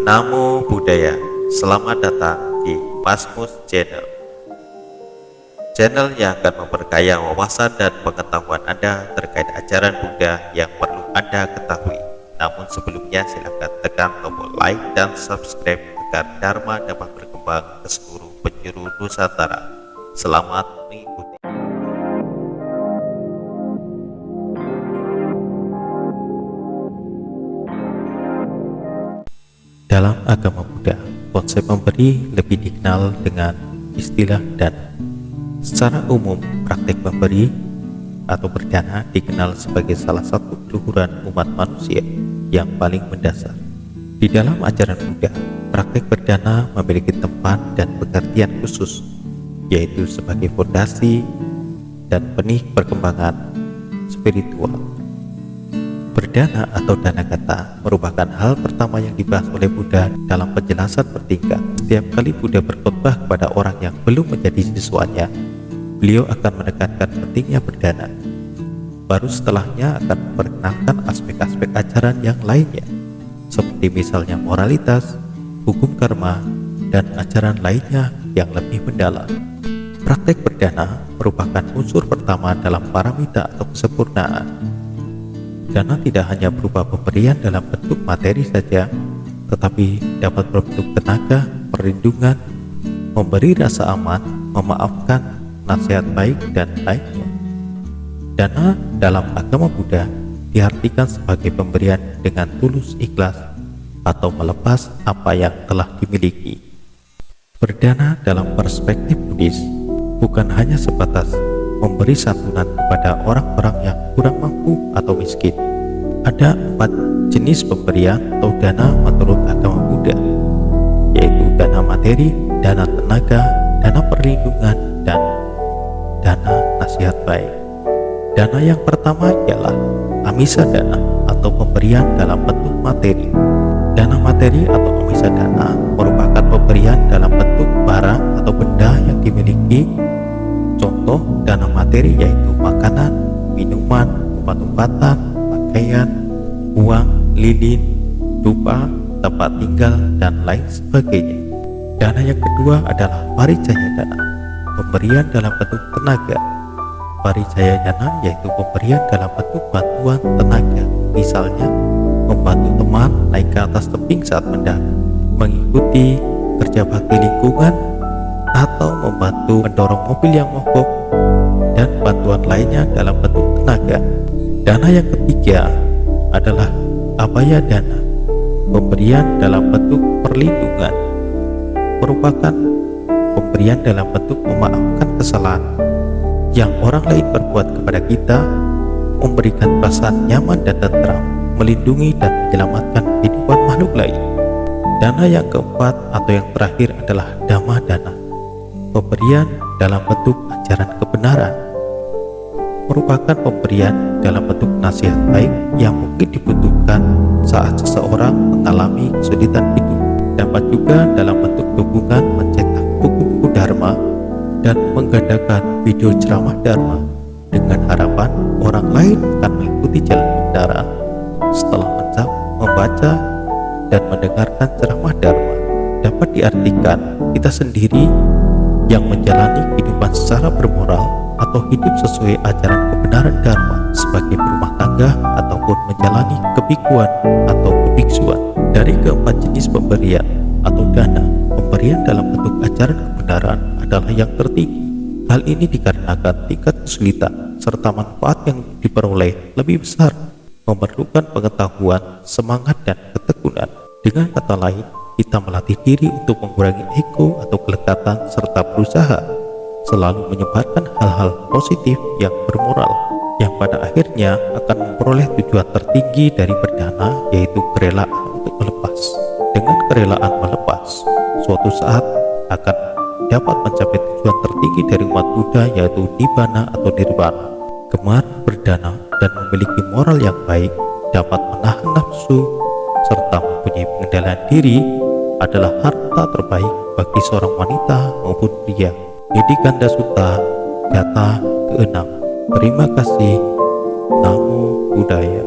Namo Buddhaya, selamat datang di Masmus Channel. Channel yang akan memperkaya wawasan dan pengetahuan Anda terkait ajaran Buddha yang perlu Anda ketahui. Namun sebelumnya silakan tekan tombol like dan subscribe agar Dharma dapat berkembang ke seluruh penjuru Nusantara. Selamat mengikuti. Dalam agama Buddha, konsep memberi lebih dikenal dengan istilah dana. Secara umum, praktik memberi atau berdana dikenal sebagai salah satu luhuran umat manusia yang paling mendasar. Di dalam ajaran Buddha, praktik berdana memiliki tempat dan pengertian khusus, yaitu sebagai fondasi dan benih perkembangan spiritual. Berdana atau dana kata merupakan hal pertama yang dibahas oleh Buddha dalam penjelasan bertingkat. Setiap kali Buddha berkhotbah kepada orang yang belum menjadi siswanya, beliau akan menekankan pentingnya berdana. Baru setelahnya akan memperkenalkan aspek-aspek ajaran yang lainnya, seperti misalnya moralitas, hukum karma, dan ajaran lainnya yang lebih mendalam. Praktek berdana merupakan unsur pertama dalam paramita atau kesempurnaan. Dana tidak hanya berupa pemberian dalam bentuk materi saja, tetapi dapat berbentuk tenaga, perlindungan, memberi rasa aman, memaafkan, nasihat baik, dan lainnya. Dana dalam agama Buddha diartikan sebagai pemberian dengan tulus ikhlas atau melepas apa yang telah dimiliki. Berdana dalam perspektif Buddhis bukan hanya sebatas memberi santunan kepada orang-orang yang kurang mampu atau miskin. Ada 4 jenis pemberian atau dana menurut agama Buddha, yaitu dana materi, dana tenaga, dana perlindungan, dan dana nasihat baik. Dana yang pertama ialah amisa dana atau pemberian dalam bentuk materi. Dana materi atau amisa dana merupakan pemberian dalam bentuk barang atau benda yang dimiliki. Contoh dana materi yaitu makanan, minuman, obat-obatan, pakaian, uang, lilin, dupa, tempat tinggal, dan lain sebagainya. Dana yang kedua adalah paricaya dana, pemberian dalam bentuk tenaga. Paricaya dana yaitu pemberian dalam bentuk bantuan tenaga, misalnya membantu teman naik ke atas tebing saat mendarat, mengikuti kerja bakti lingkungan, atau membantu mendorong mobil yang mogok, dan bantuan lainnya dalam bentuk tenaga. Dana yang ketiga adalah abhaya dana, pemberian dalam bentuk perlindungan, merupakan pemberian dalam bentuk memaafkan kesalahan yang orang lain berbuat kepada kita, memberikan perasaan nyaman dan tentram, melindungi dan menyelamatkan kehidupan makhluk lain. Dana yang keempat atau yang terakhir adalah dhamma dana, pemberian dalam bentuk ajaran kebenaran, merupakan pemberian dalam bentuk nasihat baik yang mungkin dibutuhkan saat seseorang mengalami kesulitan hidup. Dapat juga dalam bentuk dukungan mencetak buku-buku Dharma dan menggandakan video ceramah Dharma dengan harapan orang lain akan mengikuti jalan kebenaran setelah membaca dan mendengarkan ceramah Dharma. Dapat diartikan kita sendiri yang menjalani kehidupan secara bermoral atau hidup sesuai ajaran kebenaran Dharma sebagai berumah tangga ataupun menjalani kebikuan atau kebiksuan. Dari keempat jenis pemberian atau dana, pemberian dalam bentuk ajaran kebenaran adalah yang tertinggi. Hal ini dikarenakan tingkat kesulitan serta manfaat yang diperoleh lebih besar, memerlukan pengetahuan, semangat, dan ketekunan. Dengan kata lain, kita melatih diri untuk mengurangi ego atau kelekatan serta berusaha selalu menyebarkan hal-hal positif yang bermoral, yang pada akhirnya akan memperoleh tujuan tertinggi dari berdana, yaitu kerelaan untuk melepas. Dengan kerelaan melepas, suatu saat akan dapat mencapai tujuan tertinggi dari umat Buddha, yaitu nibbana atau nirvana. Gemar berdana dan memiliki moral yang baik, dapat menahan nafsu serta mempunyai pengendalian diri adalah harta terbaik bagi seorang wanita maupun pria. Nidikanda Sutta, Gata ke-6. Terima kasih. Namo Buddhaya.